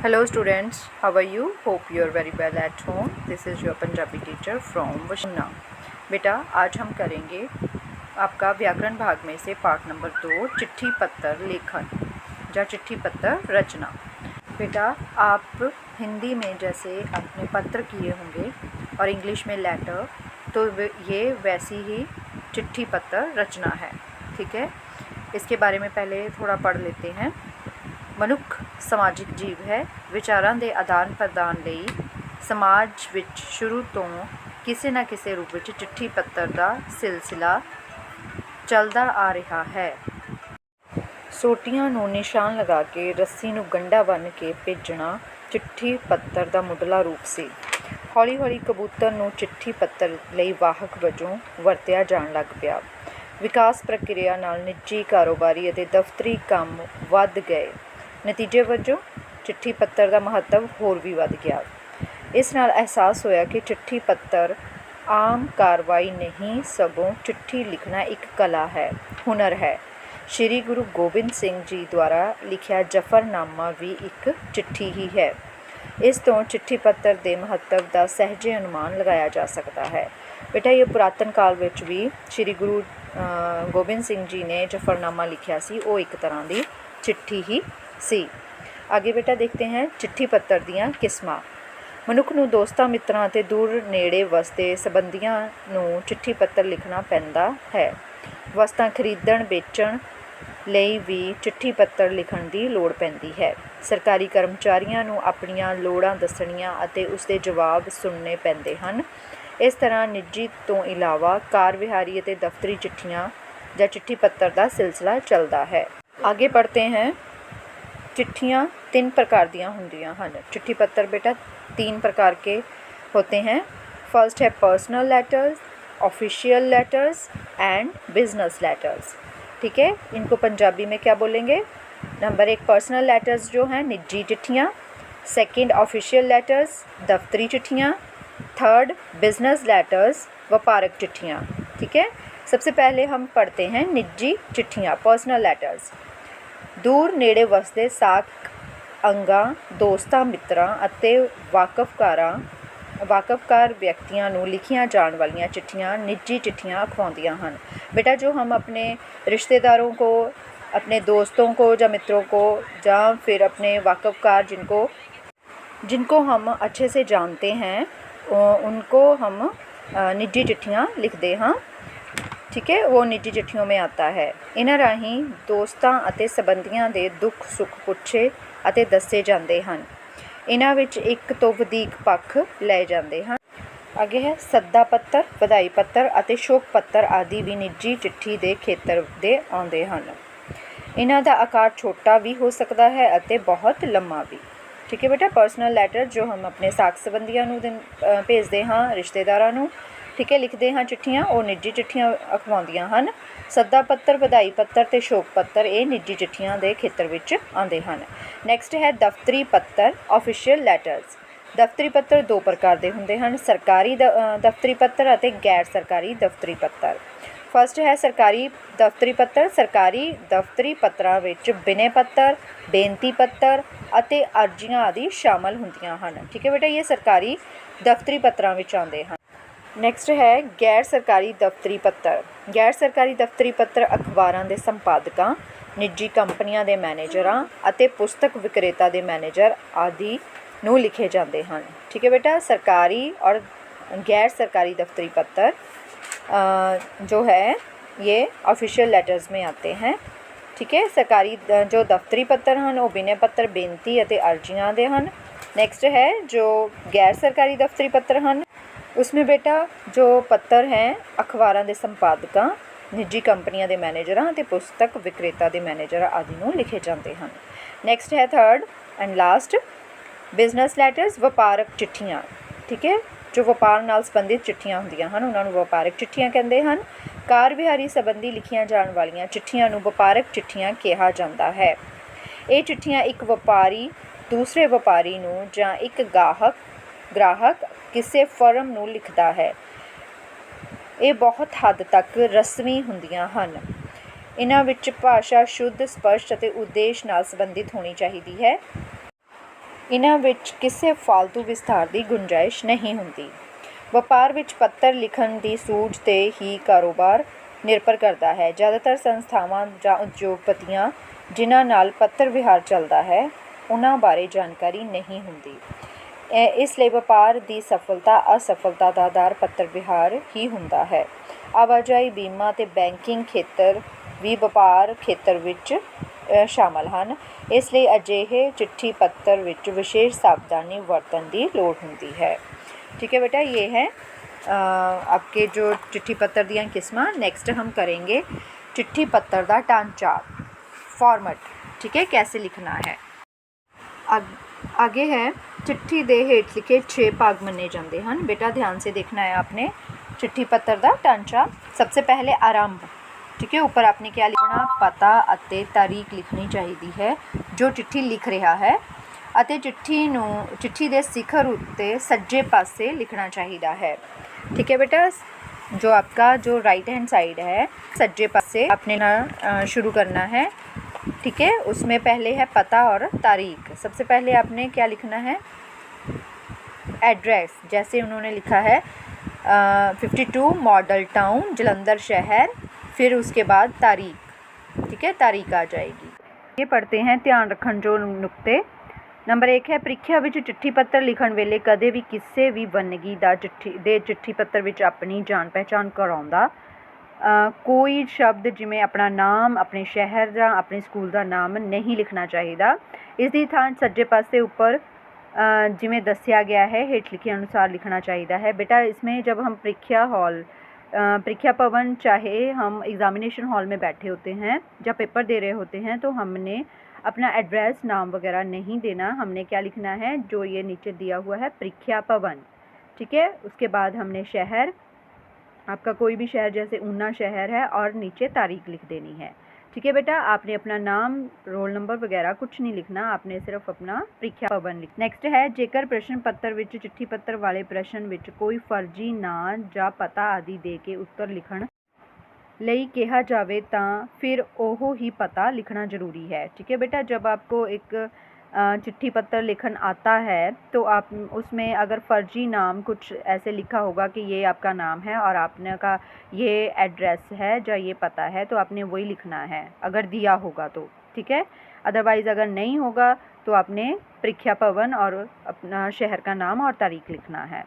Hello students, how are you? Hope you are very well at home. This is your Punjabi teacher from Washington. बेटा आज हम करेंगे आपका व्याकरण भाग में से पाठ नंबर 2 चिट्ठी पत्र लेखन या चिट्ठी पत्र रचना। बेटा आप हिंदी में जैसे अपने पत्र किए होंगे और इंग्लिश में लेटर, तो ये वैसी ही चिट्ठी पत्र रचना है। ठीक है, इसके बारे में पहले थोड़ा पढ़ लेते हैं। ਮਨੁੱਖ ਸਮਾਜਿਕ ਜੀਵ ਹੈ। ਵਿਚਾਰਾਂ ਦੇ ਆਦਾਨ ਪ੍ਰਦਾਨ ਲਈ ਸਮਾਜ ਵਿੱਚ ਸ਼ੁਰੂ ਤੋਂ ਕਿਸੇ ਨਾ ਕਿਸੇ ਰੂਪ ਵਿੱਚ ਚਿੱਠੀ ਪੱਤਰ ਦਾ ਸਿਲਸਿਲਾ ਚੱਲਦਾ ਆ ਰਿਹਾ ਹੈ। ਸੋਟੀਆਂ ਨੂੰ ਨਿਸ਼ਾਨ ਲਗਾ ਕੇ ਰੱਸੀ ਨੂੰ ਗੰਢਾ ਬੰਨ੍ਹ ਕੇ ਭੇਜਣਾ ਚਿੱਠੀ ਪੱਤਰ ਦਾ ਮੁੱਢਲਾ ਰੂਪ ਸੀ। ਹੌਲੀ ਹੌਲੀ ਕਬੂਤਰ ਨੂੰ ਚਿੱਠੀ ਪੱਤਰ ਲਈ ਵਾਹਕ ਵਜੋਂ ਵਰਤਿਆ ਜਾਣ ਲੱਗ ਪਿਆ। ਵਿਕਾਸ ਪ੍ਰਕਿਰਿਆ ਨਾਲ ਨਿੱਜੀ ਕਾਰੋਬਾਰੀ ਅਤੇ ਦਫ਼ਤਰੀ ਕੰਮ ਵੱਧ ਗਏ। ਨਤੀਜੇ ਵਜੋਂ ਚਿੱਠੀ ਪੱਤਰ ਦਾ ਮਹੱਤਵ ਹੋਰ ਵੀ ਵੱਧ ਗਿਆ। ਇਸ ਨਾਲ ਅਹਿਸਾਸ ਹੋਇਆ ਕਿ ਚਿੱਠੀ ਪੱਤਰ ਆਮ ਕਾਰਵਾਈ ਨਹੀਂ, ਸਗੋਂ ਚਿੱਠੀ ਲਿਖਣਾ ਇੱਕ ਕਲਾ ਹੈ, ਹੁਨਰ ਹੈ। ਸ਼੍ਰੀ ਗੁਰੂ ਗੋਬਿੰਦ ਸਿੰਘ ਜੀ ਦੁਆਰਾ ਲਿਖਿਆ ਜ਼ਫ਼ਰਨਾਮਾ ਵੀ ਇੱਕ ਚਿੱਠੀ ਹੀ ਹੈ। ਇਸ ਤੋਂ ਚਿੱਠੀ ਪੱਤਰ ਦੇ ਮਹੱਤਵ ਦਾ ਸਹਿਜੇ ਅਨੁਮਾਨ ਲਗਾਇਆ ਜਾ ਸਕਦਾ ਹੈ। ਬੇਟਾ ਇਹ ਪੁਰਾਤਨ ਕਾਲ ਵਿੱਚ ਵੀ ਸ਼੍ਰੀ ਗੁਰੂ ਗੋਬਿੰਦ ਸਿੰਘ ਜੀ ਨੇ ਜ਼ਫ਼ਰਨਾਮਾ ਲਿਖਿਆ ਸੀ, ਉਹ ਇੱਕ ਤਰ੍ਹਾਂ ਦੀ ਚਿੱਠੀ ਹੀ ਸੀ। ਅੱਗੇ ਬੇਟਾ ਦੇਖਦੇ ਹਾਂ ਚਿੱਠੀ ਪੱਤਰ ਦੀਆਂ ਕਿਸਮਾਂ। ਮਨੁੱਖ ਨੂੰ ਦੋਸਤਾਂ ਮਿੱਤਰਾਂ ਅਤੇ ਦੂਰ ਨੇੜੇ ਵਸਦੇ ਸੰਬੰਧੀਆਂ ਨੂੰ ਚਿੱਠੀ ਪੱਤਰ ਲਿਖਣਾ ਪੈਂਦਾ ਹੈ। ਵਸਤਾਂ ਖਰੀਦਣ ਵੇਚਣ ਲਈ ਵੀ ਚਿੱਠੀ ਪੱਤਰ ਲਿਖਣ ਦੀ ਲੋੜ ਪੈਂਦੀ ਹੈ। ਸਰਕਾਰੀ ਕਰਮਚਾਰੀਆਂ ਨੂੰ ਆਪਣੀਆਂ ਲੋੜਾਂ ਦੱਸਣੀਆਂ ਅਤੇ ਉਸਦੇ ਜਵਾਬ ਸੁਣਨੇ ਪੈਂਦੇ ਹਨ। ਇਸ ਤਰ੍ਹਾਂ ਨਿੱਜੀ ਤੋਂ ਇਲਾਵਾ ਕਾਰ ਵਿਹਾਰੀ ਅਤੇ ਦਫ਼ਤਰੀ ਚਿੱਠੀਆਂ ਜਾਂ ਚਿੱਠੀ ਪੱਤਰ ਦਾ ਸਿਲਸਿਲਾ ਚੱਲਦਾ ਹੈ। आगे पढ़ते हैं। चिट्ठियाँ 3 प्रकार दियाँ होंदियाँ हैं। चिट्ठी पत्र बेटा 3 प्रकार के होते हैं। फर्स्ट है personal letters, official letters and business letters. ठीक है, इनको पंजाबी में क्या बोलेंगे? नंबर 1 पर्सनल लेटर्स जो हैं निजी चिट्ठियाँ, सेकंड ऑफिशियल लेटर्स दफ्तरी चिट्ठियाँ, थर्ड बिजनेस लेटर्स व्यापारिक चिट्ठियाँ। ठीक है, सबसे पहले हम पढ़ते हैं निजी चिट्ठियाँ पर्सनल लेटर्स। ਦੂਰ ਨੇੜੇ ਵਸਦੇ ਸਾਕ ਅੰਗਾਂ, ਦੋਸਤਾਂ ਮਿੱਤਰਾਂ ਅਤੇ ਵਾਕਫਕਾਰ ਵਿਅਕਤੀਆਂ ਨੂੰ ਲਿਖੀਆਂ ਜਾਣ ਵਾਲੀਆਂ चिट्ठियाँ निजी चिट्ठियाँ अखवाਉਂਦੀਆਂ ਹਨ। बेटा जो हम अपने रिश्तेदारों को, अपने दोस्तों को या मित्रों को या फिर अपने वाकफकार जिनको हम अच्छे से जानते हैं उनको हम निजी चिट्ठियाँ लिखते हैं। ठीक है, वो निजी चिट्ठियों में आता है। इन्हां राਹੀਂ ਦੋਸਤਾਂ ਅਤੇ ਸੰਬੰਧੀਆਂ ਦੇ ਦੁੱਖ ਸੁੱਖ ਪੁੱਛੇ ਅਤੇ ਦੱਸੇ ਜਾਂਦੇ ਹਨ। ਇਹਨਾਂ ਵਿੱਚ ਇੱਕ ਤੋਂ ਵਧੇਰੇ ਪੱਖ ਲਏ ਜਾਂਦੇ ਹਨ। ਅੱਗੇ ਹੈ ਸੱਦਾ ਪੱਤਰ, ਵਧਾਈ ਪੱਤਰ ਅਤੇ ਸ਼ੋਕ ਪੱਤਰ ਆਦਿ ਵੀ ਨਿੱਜੀ ਚਿੱਠੀ ਦੇ ਖੇਤਰ ਦੇ ਆਉਂਦੇ ਹਨ। ਇਹਨਾਂ ਦਾ ਆਕਾਰ ਛੋਟਾ ਵੀ ਹੋ ਸਕਦਾ ਹੈ ਅਤੇ ਬਹੁਤ ਲੰਮਾ ਵੀ। ਠੀਕ ਹੈ ਬੇਟਾ, ਪਰਸਨਲ ਲੈਟਰ ਜੋ ਹਮ ਆਪਣੇ ਸਾਕ ਸੰਬੰਧੀਆਂ ਨੂੰ ਭੇਜਦੇ ਹਾਂ, ਰਿਸ਼ਤੇਦਾਰਾਂ ਨੂੰ, ਠੀਕ ਹੈ, ਲਿਖਦੇ ਹਾਂ ਚਿੱਠੀਆਂ, ਉਹ ਨਿੱਜੀ ਚਿੱਠੀਆਂ ਅਖਵਾਉਂਦੀਆਂ ਹਨ। ਸੱਦਾ ਪੱਤਰ, ਵਧਾਈ ਪੱਤਰ ਅਤੇ ਸ਼ੋਕ ਪੱਤਰ ਇਹ ਨਿੱਜੀ ਚਿੱਠੀਆਂ ਦੇ ਖੇਤਰ ਵਿੱਚ ਆਉਂਦੇ ਹਨ। ਨੈਕਸਟ ਹੈ ਦਫ਼ਤਰੀ ਪੱਤਰ, ਆਫੀਸ਼ੀਅਲ ਲੈਟਰਸ। ਦਫ਼ਤਰੀ ਪੱਤਰ 2 ਪ੍ਰਕਾਰ ਦੇ ਹੁੰਦੇ ਹਨ, ਸਰਕਾਰੀ ਦਫ਼ਤਰੀ ਪੱਤਰ ਅਤੇ ਗੈਰ ਸਰਕਾਰੀ ਦਫ਼ਤਰੀ ਪੱਤਰ। ਫਸਟ ਹੈ ਸਰਕਾਰੀ ਦਫ਼ਤਰੀ ਪੱਤਰ। ਸਰਕਾਰੀ ਦਫ਼ਤਰੀ ਪੱਤਰਾਂ ਵਿੱਚ ਬਿਨੈ ਪੱਤਰ, ਬੇਨਤੀ ਪੱਤਰ ਅਤੇ ਅਰਜ਼ੀਆਂ ਆਦਿ ਸ਼ਾਮਲ ਹੁੰਦੀਆਂ ਹਨ। ਠੀਕ ਹੈ ਬੇਟਾ, ਇਹ ਸਰਕਾਰੀ ਦਫ਼ਤਰੀ ਪੱਤਰਾਂ ਵਿੱਚ ਆਉਂਦੇ ਹਨ। ਨੈਕਸਟ ਹੈ ਗੈਰ ਸਰਕਾਰੀ ਦਫ਼ਤਰੀ ਪੱਤਰ। ਗੈਰ ਸਰਕਾਰੀ ਦਫ਼ਤਰੀ ਪੱਤਰ ਅਖਬਾਰਾਂ ਦੇ ਸੰਪਾਦਕਾਂ, ਨਿੱਜੀ ਕੰਪਨੀਆਂ ਦੇ ਮੈਨੇਜਰਾਂ ਅਤੇ ਪੁਸਤਕ ਵਿਕਰੇਤਾ ਦੇ ਮੈਨੇਜਰ ਆਦਿ ਨੂੰ ਲਿਖੇ ਜਾਂਦੇ ਹਨ। ਠੀਕ ਹੈ बेटा, सरकारी और गैर सरकारी दफ्तरी पत्र जो है ये ऑफिशियल लेटर्स में आते हैं। ठीक है, सरकारी जो दफ्तरी पत्र हैं वो बिनय पत्र, बेनती ਅਤੇ अर्जियां ਦੇ ਹਨ। नेक्स्ट है जो गैर सरकारी दफ्तरी पत्र हैं, उसमें बेटा जो पत्र हैं अखबारों के संपादकों, निजी कंपनियों के मैनेजर ਅਤੇ पुस्तक विक्रेता के मैनेजर आदि ਨੂੰ लिखे जाते हैं। नैक्सट है third and last business letters, व्यापारक चिट्ठियाँ। ठीक है, जो व्यापार नाल संबंधित चिट्ठियाँ होंदियां ਹਨ ਉਹਨਾਂ ਨੂੰ ਵਪਾਰਕ ਚਿੱਠੀਆਂ ਕਹਿੰਦੇ ਹਨ। ਕਾਰ ਵਿਹਾਰੀ ਸੰਬੰਧੀ ਲਿਖੀਆਂ ਜਾਣ ਵਾਲੀਆਂ ਚਿੱਠੀਆਂ ਨੂੰ ਵਪਾਰਕ ਚਿੱਠੀਆਂ ਕਿਹਾ ਜਾਂਦਾ ਹੈ। ਇਹ ਚਿੱਠੀਆਂ ਇੱਕ ਵਪਾਰੀ ਦੂਸਰੇ ਵਪਾਰੀ ਨੂੰ ਜਾਂ ਇੱਕ ਗ੍ਰਾਹਕ ਕਿਸੇ ਫਰਮ ਨੂੰ ਲਿਖਦਾ ਹੈ। ਇਹ ਬਹੁਤ ਹੱਦ ਤੱਕ ਰਸਮੀ ਹੁੰਦੀਆਂ ਹਨ। ਇਹਨਾਂ ਵਿੱਚ ਭਾਸ਼ਾ ਸ਼ੁੱਧ, ਸਪਸ਼ਟ ਅਤੇ ਉਦੇਸ਼ ਨਾਲ ਸੰਬੰਧਿਤ ਹੋਣੀ ਚਾਹੀਦੀ ਹੈ। इन्हां विच किसी फालतू विस्तार की गुंजाइश नहीं हुंदी। ਵਪਾਰ ਵਿੱਚ ਪੱਤਰ ਲਿਖਣ ਦੀ ਸੂਝ 'ਤੇ ਹੀ ਕਾਰੋਬਾਰ ਨਿਰਭਰ ਕਰਦਾ ਹੈ। ਜ਼ਿਆਦਾਤਰ ਸੰਸਥਾਵਾਂ ਜਾਂ ਉਦਯੋਗਪਤੀਆਂ ਜਿਨ੍ਹਾਂ ਨਾਲ ਪੱਤਰ ਵਿਹਾਰ ਚੱਲਦਾ ਹੈ ਉਹਨਾਂ ਬਾਰੇ ਜਾਣਕਾਰੀ ਨਹੀਂ ਹੁੰਦੀ। ਇਸ ਲਈ ਵਪਾਰ ਦੀ ਸਫਲਤਾ ਅਸਫਲਤਾ ਦਾ ਆਧਾਰ ਪੱਤਰ ਵਿਹਾਰ ਹੀ ਹੁੰਦਾ ਹੈ। ਆਵਾਜਾਈ, ਬੀਮਾ ਅਤੇ ਬੈਂਕਿੰਗ ਖੇਤਰ ਵੀ ਵਪਾਰ ਖੇਤਰ ਵਿੱਚ ਸ਼ਾਮਲ ਹਨ। ਇਸ ਲਈ ਅਜਿਹੇ ਚਿੱਠੀ पत्र ਵਿੱਚ ਵਿਸ਼ੇਸ਼ ਸਾਵਧਾਨੀ ਵਰਤਣ ਦੀ ਲੋੜ ਹੁੰਦੀ है। ठीक है बेटा, ये है आपके जो चिट्ठी पत्र दियाँ किस्मां। नेक्स्ट हम करेंगे चिट्ठी पत्र का ढांचा, फॉर्मेट। ठीक है, कैसे लिखना है। आगे है चिट्ठी दे हेठ लिखे 6 भाग मन्ने जाते हैं। बेटा ध्यान से देखना है आपने चिट्ठी पत्र का ढांचा। सबसे पहले आरंभ। ठीक है, ऊपर आपने क्या लिखना, पता अते तारीख लिखनी चाहिए है जो चिट्ठी लिख रहा है ਅਤੇ चिट्ठी के सिखर उत्ते सज्जे पासे लिखना चाहिए है। ठीक है बेटा, जो आपका जो राइट हैंड साइड है सज्जे पासे आपने ना शुरू करना है। ठीक है, उसमें पहले है पता और तारीख। सबसे पहले आपने क्या लिखना है, एड्रेस। जैसे उन्होंने लिखा है 52 मॉडल टाउन जलंधर शहर, फिर उसके बाद तारीख। ठीक है, तारीख आ जाएगी। ये पढ़ते हैं, ध्यान रखन जो नुक्ते। नंबर 1 है, ਪ੍ਰੀਖਿਆ ਵਿੱਚ चिट्ठी पत्र लिखण वेले कदे भी किसी भी वनगी ਦਾ चिट्ठी पत्र ਵਿੱਚ अपनी जान पहचान कराउंदा कोई शब्द जिमें अपना नाम, अपने शहर ਜਾਂ अपने स्कूल का नाम नहीं लिखना चाहिए। इसकी थां सज्जे पासे ऊपर जिमें दसिया गया है हेठ लिखे अनुसार लिखना चाहिए है। बेटा इसमें जब हम परीक्षा भवन चाहे हम एग्ज़ामिनेशन हॉल में बैठे होते हैं या पेपर दे रहे होते हैं तो हमने अपना एड्रेस, नाम वगैरह नहीं देना। हमने क्या लिखना है, जो ये नीचे दिया हुआ है परीक्षा भवन। ठीक है, उसके बाद हमने शहर, आपका कोई भी शहर जैसे ऊना शहर है, और नीचे तारीख लिख देनी है। ठीक है बेटा, आपने अपना नाम, रोल नंबर वगैरह कुछ नहीं लिखना, आपने सिर्फ अपना परीक्षा भवन लिखना। नेक्स्ट है, जेकर प्रश्न पत्र विच चिट्ठी पत्र वाले प्रश्न विच कोई फर्जी ਨਾਂ ਜਾਂ पता आदि दे के उत्तर लिखण ਲਈ कहा जाए तो फिर ओहो ही पता लिखना ज़रूरी है। ठीक है बेटा, जब आपको एक चिट्ठी पत्र लिखन आता है तो आप उसमें अगर फ़र्जी नाम कुछ ऐसे लिखा होगा कि ये आपका नाम है और आपने का ये एड्रेस है या ये पता है तो आपने वही लिखना है अगर दिया होगा तो। ठीक है, अदरवाइज़ अगर नहीं होगा तो आपने परीक्षा भवन और अपना शहर का नाम और तारीख लिखना है।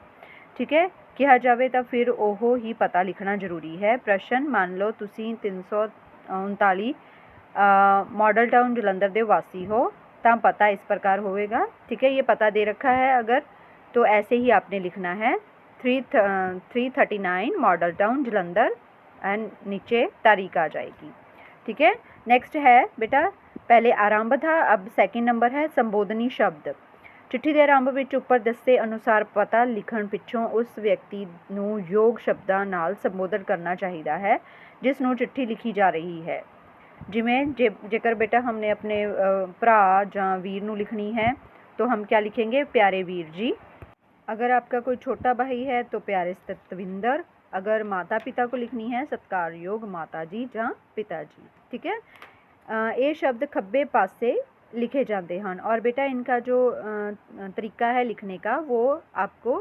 ठीक है, कहा जाए तो फिर ओहो ही पता लिखना ज़रूरी है। प्रश्न, मान लो तुसी 339 मॉडल टाउन जलंधर दे वासी हो तो पता इस प्रकार होएगा। ठीक है, ये पता दे रखा है अगर तो ऐसे ही आपने लिखना है 339 मॉडल टाउन जलंधर एंड नीचे तारीख आ जाएगी। ठीक है, नेक्स्ट है बेटा, पहले आरंभ था, अब सेकंड नंबर है संबोधनी शब्द। चिट्ठी के आरंभ ਵਿੱਚ ਉੱਪਰ ਦੱਸੇ ਅਨੁਸਾਰ पता लिखण ਪਿੱਛੋਂ ਉਸ ਵਿਅਕਤੀ ਨੂੰ ਯੋਗ ਸ਼ਬਦਾਂ ਨਾਲ ਸੰਬੋਧਨ ਕਰਨਾ ਚਾਹੀਦਾ ਹੈ ਜਿਸ ਨੂੰ चिट्ठी लिखी जा रही है। जिमें जेकर बेटा हमने अपने भरा ਜਾਂ वीर ਨੂੰ लिखनी है तो हम क्या लिखेंगे, प्यारे वीर जी। अगर आपका कोई छोटा भाई है तो प्यारे सतविंदर। अगर माता पिता को लिखनी है सत्कारयोग माता जी ਜਾਂ पिता जी। ठीक है, ये शब्द खब्बे पासे लिखे जाते हैं और बेटा इनका जो तरीका है लिखने का वो आपको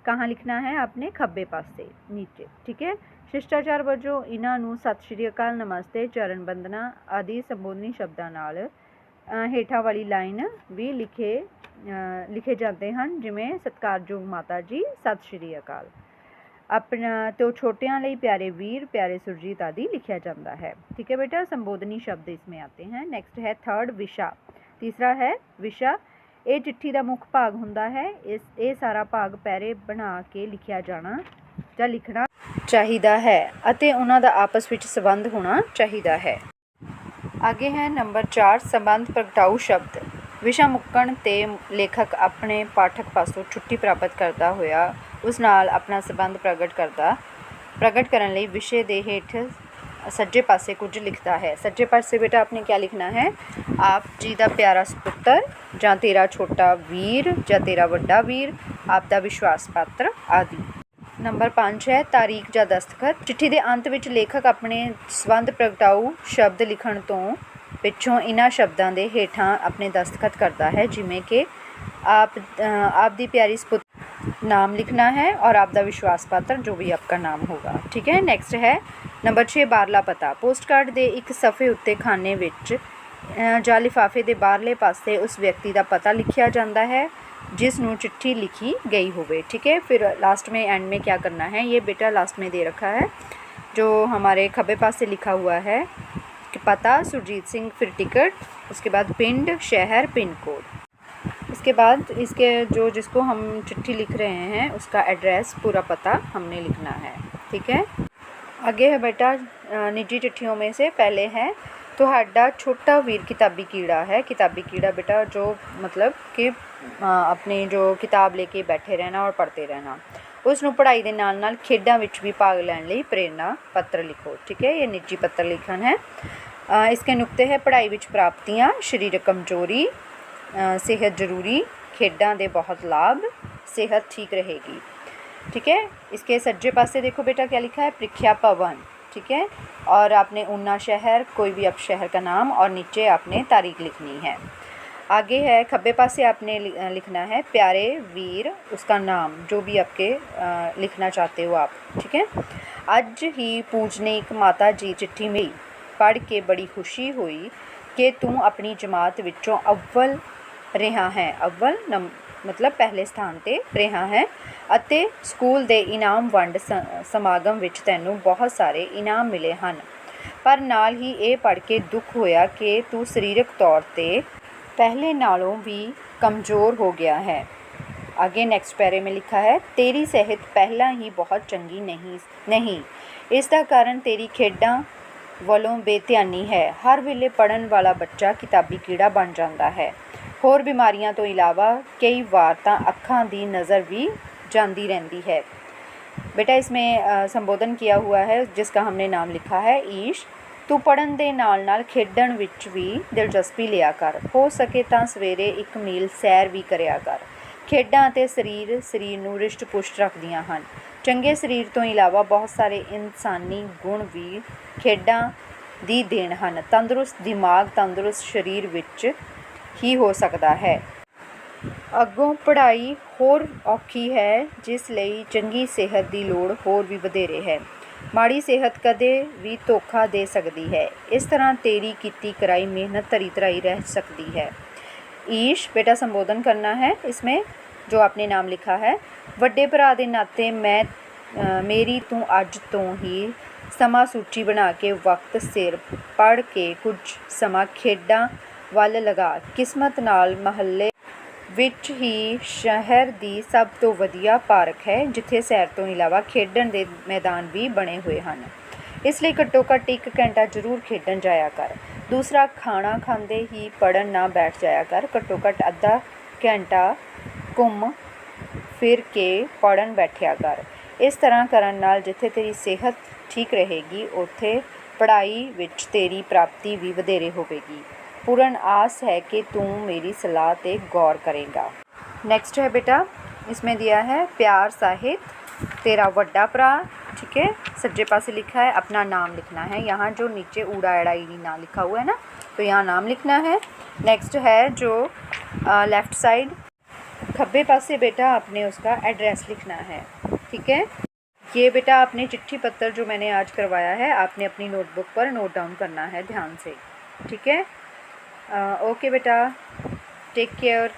कहाँ लिखना है, आपने खब्बे पासे नीचे। ठीक है, शिष्टाचार वजों इन्हां नूं सत श्री अकाल, नमस्ते, चरण वंदना आदि संबोधनी शब्दां नाल हेठां वाली लाइन भी लिखे जाते हैं जिमें सत्कारयोग माता जी, सत श्री अकाल। अपना तो छोटियां लई प्यारे वीर, प्यारे सुरजीत आदि लिखा जाता है। ठीक है बेटा, संबोधनी शब्द इसमें आते हैं। नेक्स्ट है थर्ड, विशा। तीसरा है विशा। ये चिट्ठी का मुख्य भाग हुंदा है। ये सारा भाग पैरे बना के लिखा जाना ਜਾਂ लिखना चाहिए है ਅਤੇ ਉਹਨਾਂ ਦਾ आपस ਵਿੱਚ संबंध होना चाहिए है। आगे है नंबर 4, संबंध प्रगटाऊ शब्द। विशा मुक्कण ते लेखक अपने पाठक पासों छुट्टी प्राप्त करता होया उस नाल अपना संबंध प्रगट करने ਲਈ विषय ਦੇ ਹੇਠ सज्जे पासे कुछ लिखता है। सज्जे पासे बेटा आपने क्या लिखना है, आप जी का प्यारा पुत्र ਜਾਂ तेरा छोटा वीर ਜਾਂ तेरा ਵੱਡਾ वीर, आप ਦਾ विश्वास पात्र आदि। नंबर 5 है तारीख ਜਾਂ दस्तखत। चिट्ठी के अंत ਵਿੱਚ ਲੇਖਕ अपने संबंध प्रगटाऊ शब्द लिखण ਤੋਂ ਪਿੱਛੋਂ इन्हां शब्दों के हेठां अपने दस्तखत करता है जिमें कि आप दी प्यारी सपुत नाम लिखना है और आप दा विश्वास पात्र जो भी आपका नाम होगा। ठीक है। नैक्सट है नंबर 6 बारला पता। पोस्ट कार्ड के एक सफ़े उत्ते खाने विच ਜਾਂ ਲਿਫਾਫੇ ਦੇ ਬਾਹਰਲੇ ਪਾਸੇ उस व्यक्ति का पता लिखा जाता है जिसनों चिट्ठी लिखी गई होवे। ठीक है। फिर लास्ट में एंड में क्या करना है, ये बेटा लास्ट में दे रखा है जो हमारे खब्बे पासे लिखा हुआ है कि पता सुरजीत सिंह, फिर टिकट, उसके बाद पिंड, शहर, पिन कोड, इसके बाद इसके जो जिसको हम चिट्ठी लिख रहे हैं उसका एड्रेस, पूरा पता हमने लिखना है। ठीक है। आगे है बेटा निजी चिट्ठियों में से पहले है तुहाडा छोटा वीर किताबी कीड़ा है। किताबी कीड़ा बेटा जो मतलब कि अपनी जो किताब लेके बैठे रहना और पढ़ते रहना, उसनों पढ़ाई के नाल नाल खेडां विच भी भाग लैण लई प्रेरणा पत्र लिखो। ठीक है। ये निजी पत्र लिखन है। इसके नुक्ते है पढ़ाई विच प्राप्तियां, शरीरक कमजोरी, सेहत जरूरी, खेडां दे बहुत लाभ, सेहत ठीक रहेगी। ठीक है। इसके सज्जे पासे देखो बेटा क्या लिखा है, प्रीक्षा भवन। ठीक है। और आपने ऊना शहर, कोई भी अब शहर का नाम, और नीचे आपने तारीख लिखनी है। आगे है खब्बे पासे आपने लिखना है प्यारे वीर, उसका नाम जो भी आपके लिखना चाहते हो आप। ठीक है। अज ही पूजनीक माता जी चिट्ठी मिली, पढ़ के बड़ी खुशी हुई कि तू अपनी जमात विचों अव्वल रहा है। अव्वल मतलब पहले स्थान ते रहा है ਅਤੇ ਸਕੂਲ ਦੇ ਇਨਾਮ ਵੰਡ ਸਮਾਗਮ ਵਿੱਚ ਤੈਨੂੰ ਬਹੁਤ ਸਾਰੇ ਇਨਾਮ ਮਿਲੇ ਹਨ, ਪਰ ਨਾਲ ਹੀ ਇਹ ਪੜ੍ਹ ਕੇ ਦੁੱਖ ਹੋਇਆ ਕਿ ਤੂੰ ਸਰੀਰਕ ਤੌਰ 'ਤੇ पहले नालों भी कमज़ोर हो गया है। आगे नेक्स्ट पैरे में लिखा है तेरी सेहत पहला ही बहुत चंगी नहीं इसका कारण तेरी खेडां वालों बेध्यानी है। हर वेले पढ़न वाला बच्चा किताबी कीड़ा बन जाता है। होर बीमारियां तो इलावा कई वार तां अखां दी नज़र भी जाती रहती है। बेटा इसमें संबोधन किया हुआ है जिसका हमने नाम लिखा है ईश। तू पढ़न दे नाल नाल खेडण विच भी दिलचस्पी लिया कर, हो सके तां सवेरे 1 मील सैर भी करिया कर। खेडां ते सरीर नूं रिश्ट पुष्ट रखदियां हन। चंगे सरीर तो इलावा बहुत सारे इंसानी गुण भी खेडां दी देन हन। तंदुरुस्त दिमाग तंदुरुस्त शरीर विच ही हो सकता है। अगों पढ़ाई होर औखी है जिस लई चंगी सेहत की लोड़ होर भी वधेरे है। माड़ी सेहत कदे भी धोखा दे सकती है। इस तरह तेरी कीती कराई मेहनत तरी तराई रह सकती है। ईश बेटा संबोधन करना है इसमें जो आपने नाम लिखा है। वड्डे भरा दे नाते मैं मेरी तू अज तो ही समा सूची बना के वक्त सिर पढ़ के कुछ समा खेडां वल लगा। किस्मत नाल महल्ले विच ही शहर दी सब तो वधिया पार्क है जिथे सैर तो इलावा खेडण दे मैदान भी बने हुए हैं। इसलिए घट्टो घट्ट 1 घंटा जरूर खेडण जाया कर। दूसरा खाना खांदे ही पढ़न ना बैठ जाया कर। घट्टो घट्ट आधा घंटा घूम फिर के पढ़न बैठया कर। इस तरह करन नाल जिथे तेरी सेहत ठीक रहेगी उत्थे पढ़ाई विच तेरी प्राप्ति भी वधेरे होवेगी। पूर्ण आस है कि तू मेरी सलाह पे गौर करेगा। नेक्स्ट है बेटा इसमें दिया है प्यार साहित तेरा वड्डा भरा। ठीक है। सज्जे पासे लिखा है अपना नाम लिखना है। यहाँ जो नीचे ऊड़ा एड़ा ई ना लिखा हुआ है ना, तो यहाँ नाम लिखना है। नेक्स्ट है जो लेफ़्ट साइड खब्बे पासे बेटा आपने उसका एड्रेस लिखना है। ठीक है। ये बेटा आपने चिट्ठी पत्र जो मैंने आज करवाया है आपने अपनी नोटबुक पर नोट डाउन करना है ध्यान से। ठीक है। ओके बेटा, टेक केयर।